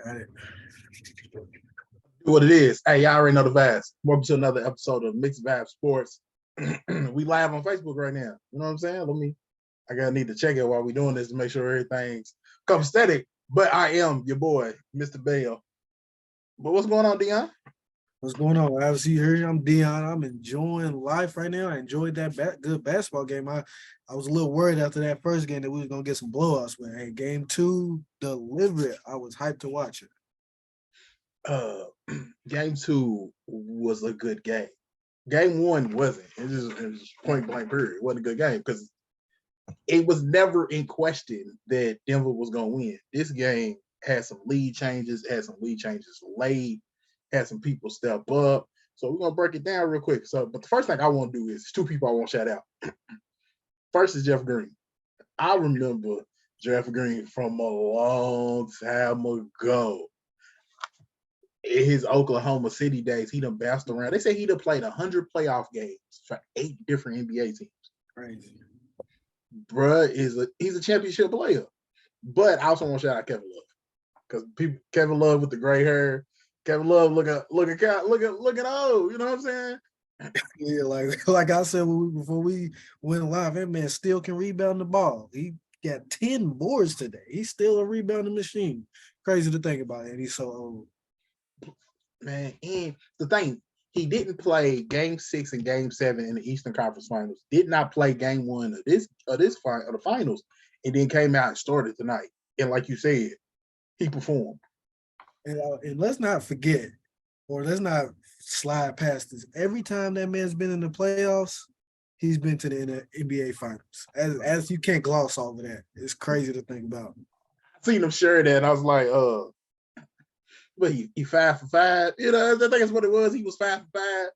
Got it. What it is. Hey, y'all already know the vibes. Welcome to another episode of Mixed Vibe Sports. We live on Facebook right now. You know what I'm saying? I gotta need to check it while we doing this to make sure everything's copacetic. But I am your boy, Mr. Bell. But what's going on, Dion? What's going on? Obviously, you heard I'm Dion. I'm enjoying life right now. I enjoyed that good basketball game. I was a little worried after that first game that we was gonna get some blowouts, but hey, game 2 delivered. I was hyped to watch it. Game 2 was a good game. Game 1 wasn't. It was point blank period. It wasn't a good game because it was never in question that Denver was gonna win. This game had some lead changes, late, had some people step up. So we're gonna break it down real quick. But the first thing I want to do is two people I want to shout out. First is Jeff Green. I remember Jeff Green from a long time ago. In his Oklahoma City days, he done bounced around. They say he done played 100 playoff games for 8 different NBA teams. Crazy. Bruh he's a championship player. But I also want to shout out Kevin Love. Because Kevin Love with the gray hair, Kevin Love looking old, you know what I'm saying? Yeah, like I said before we went live, that man still can rebound the ball. He got 10 boards today. He's still a rebounding machine. Crazy to think about it. And he's so old. Man, and the thing, he didn't play Game 6 and Game 7 in the Eastern Conference Finals. Did not play Game 1 of the finals, and then came out and started tonight. And like you said, he performed. And let's not forget, or let's not slide past this. Every time that man's been in the playoffs, he's been to the NBA Finals. As you can't gloss over that. It's crazy to think about. I seen him share that, and I was like, but he 5 for 5. You know, I think that's what it was. He was 5 for 5.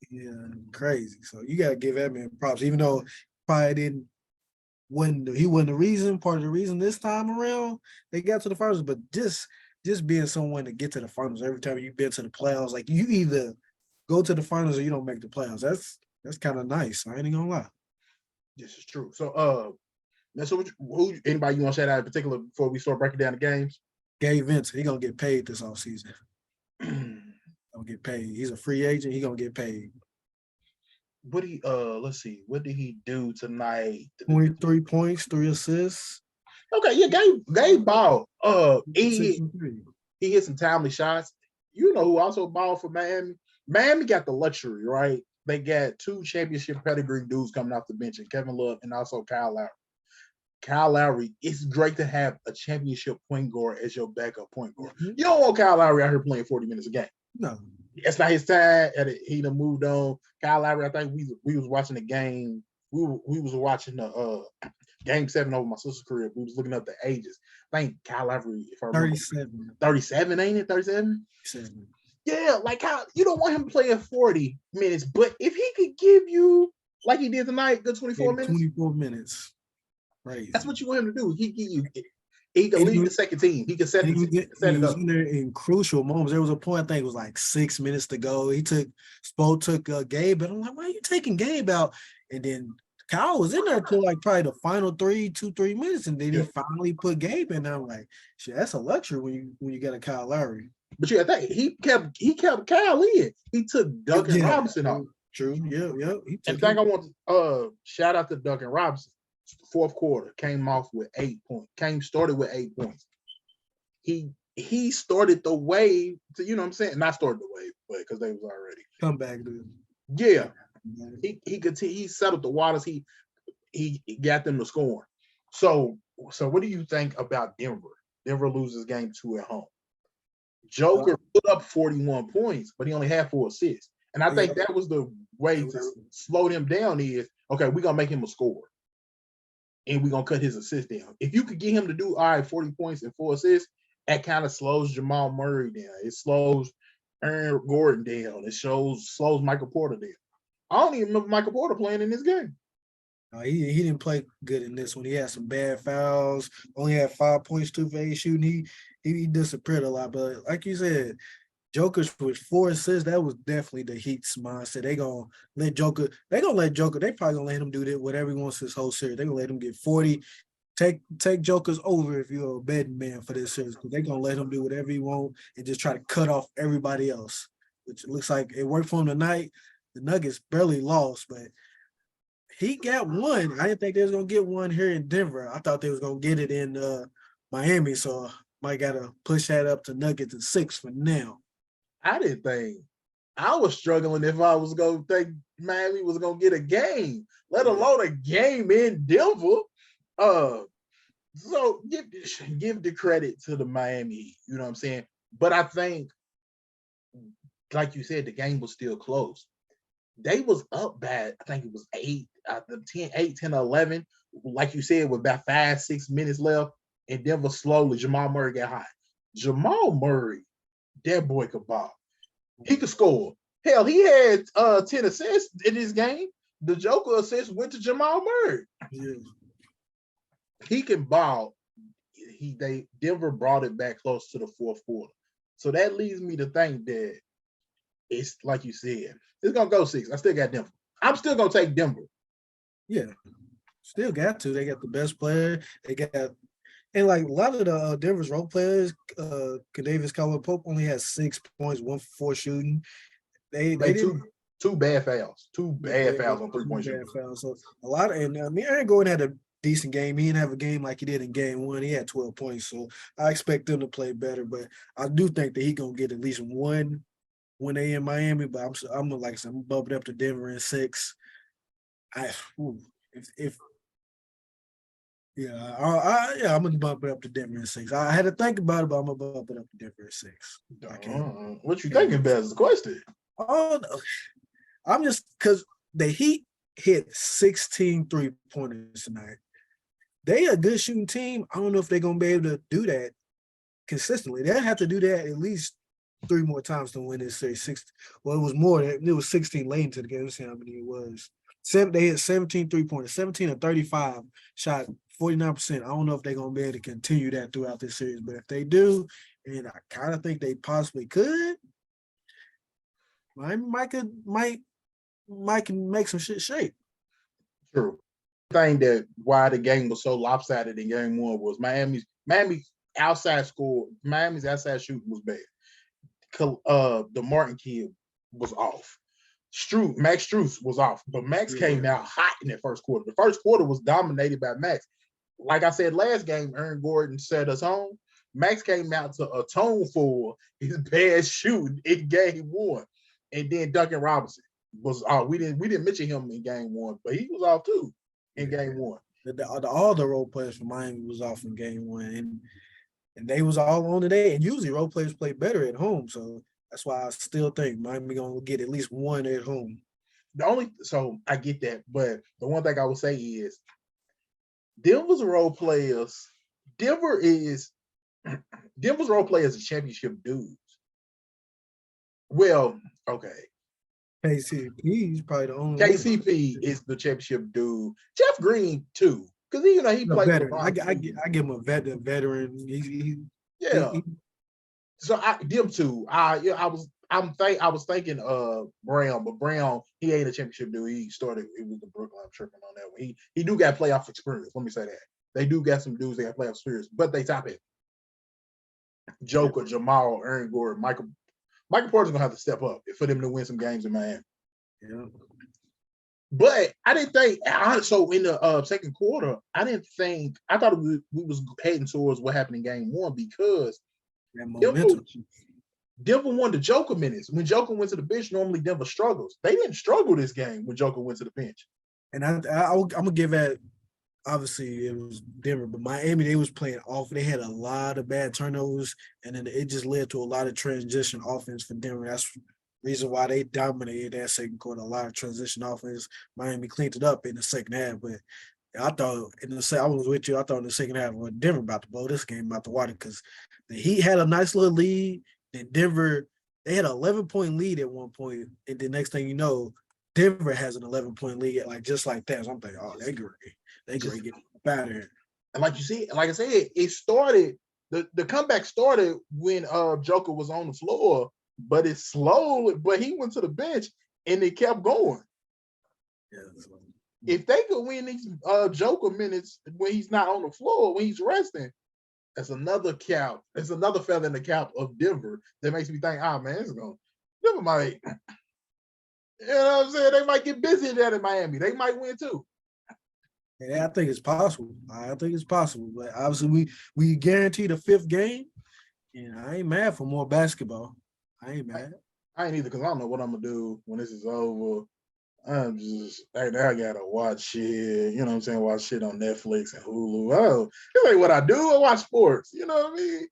Yeah, crazy. So you gotta give that man props, even though probably didn't win. He wasn't the reason. Part of the reason this time around they got to the finals, but just being someone to get to the finals every time you've been to the playoffs, like you either go to the finals or you don't make the playoffs. That's kind of nice. I ain't even gonna lie. This is true. So, who anybody you want to shout out in particular before we start breaking down the games? Gabe Vincent, he gonna get paid this offseason. Gonna get paid. He's a free agent. He gonna get paid. Let's see. What did he do tonight? 23 points, 3 assists. Okay, yeah, Gabe ball. He hit some timely shots. You know who also balled for Miami? Miami got the luxury, right? They got 2 championship pedigree dudes coming off the bench, and Kevin Love and also Kyle Lowry. Kyle Lowry, it's great to have a championship point guard as your backup point guard. Mm-hmm. You don't want Kyle Lowry out here playing 40 minutes a game. No. It's not his time. He done moved on. Kyle Lowry, I think we was watching the game. We was watching the Game 7 over my sister's career. We was looking up the ages. I think Kyle Lowry, if I remember, 37, ain't it? 37? 37. Yeah, like how you don't want him playing 40 minutes, but if he could give you, like he did tonight, good 24 minutes. 24 minutes. Right. That's what you want him to do. He can lead the second team. He can set it up. In there in crucial moments. There was a point, I think it was like 6 minutes to go. Spo took Gabe, and I'm like, why are you taking Gabe out? And then Kyle was in there till like probably the final 3 minutes, and then he finally put Gabe in. And I'm like, shit, that's a luxury when you got a Kyle Lowry. But yeah, I think he kept Kyle in. He took Duncan Robinson off. True. Yeah. And I think I want to shout out to Duncan Robinson. Fourth quarter came off with 8 points. Started with 8 points. He started the wave to, you know what I'm saying? Not started the wave, but because they was already come back, dude. Yeah. He settled the waters. He got them to score. So what do you think about Denver? Denver loses game 2 at home. Joker put up 41 points, but he only had 4 assists. And I think that was the way to slow them down is, okay, we're going to make him a scorer. And we're going to cut his assist down. If you could get him to do, 40 points and 4 assists, that kind of slows Jamal Murray down. It slows Aaron Gordon down. It slows Michael Porter down. I don't even remember Michael Porter playing in this game. He didn't play good in this one. He had some bad fouls. Only had 5 points, 2 for 8 shooting. He disappeared a lot. But like you said, Joker's with 4 assists. That was definitely the Heat's mindset. They're gonna let Joker. They probably gonna let him do that whatever he wants this whole series. They're gonna let him get 40, take Joker's over if you're a betting man for this series because they're gonna let him do whatever he want and just try to cut off everybody else. Which looks like it worked for him tonight. The Nuggets barely lost, but he got one. I didn't think they was gonna get one here in Denver. I thought they was gonna get it in Miami, so might gotta push that up to Nuggets at 6 for now. I didn't think I was struggling if I was gonna think Miami was gonna get a game, let alone a game in Denver. So give the credit to the Miami Heat, you know what I'm saying? But I think, like you said, the game was still close. They was up bad. I think it was 8, 10, 11. Like you said, with about 5-6 minutes left, and Denver slowly, Jamal Murray got hot. Jamal Murray, that boy could ball. He could score. Hell, he had 10 assists in this game. The Joker assist went to Jamal Murray. Yeah. He can ball. Denver brought it back close to the fourth quarter. So that leads me to think that it's like you said, it's gonna go 6. I still got Denver. I'm still gonna take Denver. Yeah, still got to. They got the best player. They got and like a lot of the Denver's role players, Kadavius Caldwell-Pope only has 6 points, 1 for 4 shooting. They didn't. Two bad fouls. Two bad fouls on 3-point shooting. So a lot of Aaron Gordon had a decent game. He didn't have a game like he did in game 1. He had 12 points. So I expect them to play better. But I do think that he gonna get at least one when they in Miami. But I'm like I said, I'm bumping up to Denver in 6. I'm gonna bump it up to Denver in 6. I had to think about it, but I'm gonna bump it up to Denver in 6. What you thinking about is the question. Oh no. I'm just because the Heat hit 16 3-pointers tonight. They a good shooting team. I don't know if they're gonna be able to do that consistently. They'll have to do that at least 3 more times to win this series. Well, it was more. It was 16 late into the game. Let's see how many it was. They hit 17 3-pointers, 17 of 35, shot 49%. I don't know if they're gonna be able to continue that throughout this series, but if they do, and I kind of think they possibly could, Mike can make some shit shape. True. The thing that why the game was so lopsided in game 1 was Miami's outside shooting was bad. The Martin kid was off. Max Strus was off, but Max came out hot in that first quarter. The first quarter was dominated by Max. Like I said last game, Aaron Gordon set us home. Max came out to atone for his bad shooting in game 1. And then Duncan Robinson was off. We didn't mention him in game 1, but he was off too in game 1. All the role players from Miami was off in game 1, and they was all on today. And usually role players play better at home, so that's why I still think Miami gonna get at least 1 at home. So I get that, but the one thing I would say is Denver's role players. Denver's role players are championship dudes. Well, okay. KCP is probably the only. KCP is the championship dude. Jeff Green too, because he played veteran. I give him a veteran. So them two. I was thinking Brown, but Brown he ain't a championship dude. He started it was the Brooklyn. I'm tripping on that one. He do got playoff experience. Let me say that they do got some dudes that got playoff experience, but they top it. Joker, Jamal, Aaron Gordon, Michael Porter's gonna have to step up for them to win some games in Miami. Yeah. But I didn't think so in the second quarter. I thought we was heading towards what happened in game 1 because Denver won the Joker minutes. When Joker went to the bench, normally Denver struggles. They didn't struggle this game when Joker went to the bench. And I'm gonna give that. Obviously, it was Denver, but Miami, they was playing off. They had a lot of bad turnovers, and then it just led to a lot of transition offense for Denver. That's the reason why they dominated that second quarter. A lot of transition offense. Miami cleaned it up in the second half, but I thought I was with you. I thought in the second half, well, Denver about to blow this game out the water because the Heat had a nice little lead. Then Denver, they had an 11-point lead at one point, and the next thing you know, Denver has an 11-point lead, just like that. So I'm thinking, oh, they great. They great get out of here. And like I said, it started. The comeback started when Joker was on the floor, but it's slow. But he went to the bench and it kept going. Yeah, If they could win these Joker minutes when he's not on the floor, when he's resting, that's another cap. It's another feather in the cap of Denver that makes me think, man, it's going Denver might, you know what I'm saying? They might get busy there in Miami. They might win too. Yeah, I think it's possible. I think it's possible. But obviously we guaranteed a 5th game. And I ain't mad for more basketball. I ain't mad. I ain't either because I don't know what I'm gonna do when this is over. I'm just I gotta watch shit, you know what I'm saying? Watch shit on Netflix and Hulu. Oh, it ain't what I do. I watch sports, you know what I mean?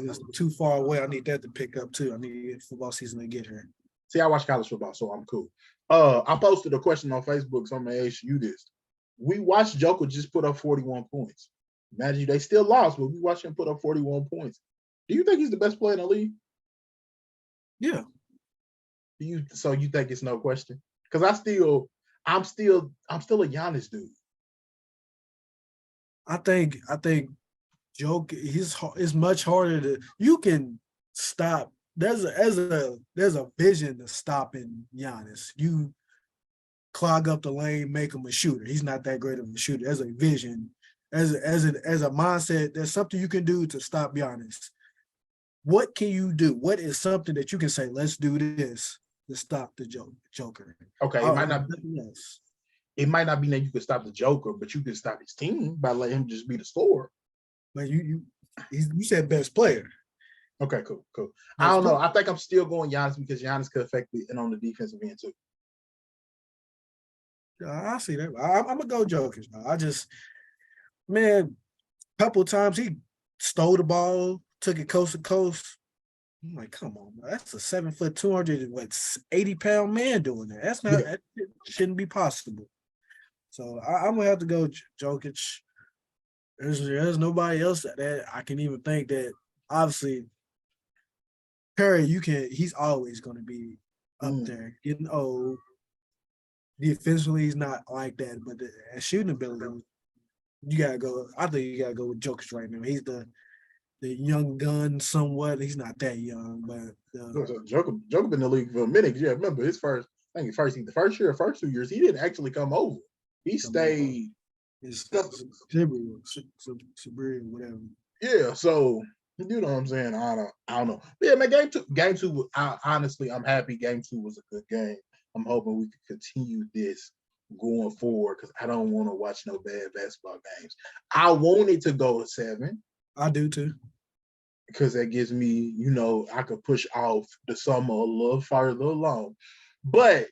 It's too far away. I need that to pick up too. I need football season to get here. See, I watch college football, so I'm cool. I posted a question on Facebook, so I'm gonna ask you this. We watched Joker just put up 41 points. Imagine they still lost, but we watched him put up 41 points. Do you think he's the best player in the league? Yeah. So you think it's no question? Because I'm still a Giannis dude. I think Joke it's much harder to you can stop. There's a vision to stopping Giannis. You clog up the lane, make him a shooter. He's not that great of a shooter. There's a vision, as a mindset. There's something you can do to stop Giannis. What can you do? What is something that you can say? Let's do this to stop the Joker. Okay, it might not be that you can stop the Joker, but you can stop his team by letting him just be the scorer. But you said best player. Okay, cool. I don't know. I think I'm still going Giannis because Giannis could affect it and on the defensive end too. I see that. I'm gonna go Jokers. I just, man, a couple of times he stole the ball, took it coast to coast. I'm like, come on, bro. That's a 7 foot, 280-pound man doing that. That shouldn't be possible. So I'm gonna have to go Jokic. There's nobody else that I can even think that. Obviously, Curry, he's always gonna be up there, getting old. Defensively, he's not like that, but the shooting ability, you gotta go. I think you gotta go with Jokic right now. He's the young gun somewhat. He's not that young, but Joker been in the league for a minute. Yeah, remember the first 2 years, he didn't actually come over. He stayed. It's Siberia, whatever. Yeah, so you know what I'm saying. I don't know. But yeah, man. Game two. Honestly, I'm happy. Game 2 was a good game. I'm hoping we can continue this going forward because I don't want to watch no bad basketball games. I want it to go to 7. I do too. Because that gives me, I could push off the summer a little farther along. But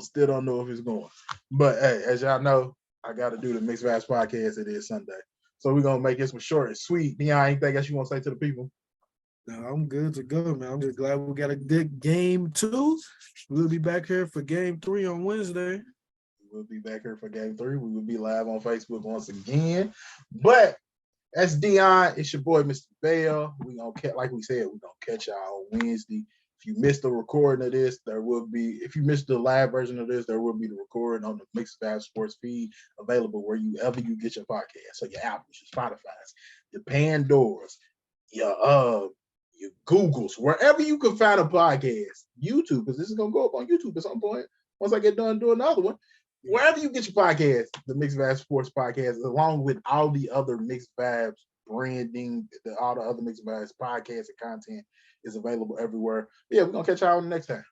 still don't know if it's going. But hey, as y'all know, I got to do the Mixed Vibes podcast. It is Sunday. So we're going to make this one short and sweet. Dion, anything else you want to say to the people? No, I'm good to go, man. I'm just glad we got a good game 2. We'll be back here for game 3 on Wednesday. We'll be back here for game 3. We will be live on Facebook once again. But that's Dion. It's your boy, Mr. Bell. Like we said, we're going to catch y'all on Wednesday. If you missed the recording of this, if you missed the live version of this, there will be the recording on the Mixed Vibes Sports feed available wherever you get your podcast. So your Apples, your Spotify's, your Pandoras, your Googles, wherever you can find a podcast, YouTube, because this is going to go up on YouTube at some point. Once I get done doing another one, wherever you get your podcast, the Mixed Vibes Sports podcast, along with all the other Mixed Vibes branding, all the other Mixed Vibes podcasts and content is available everywhere. But yeah, we're going to catch y'all on the next time.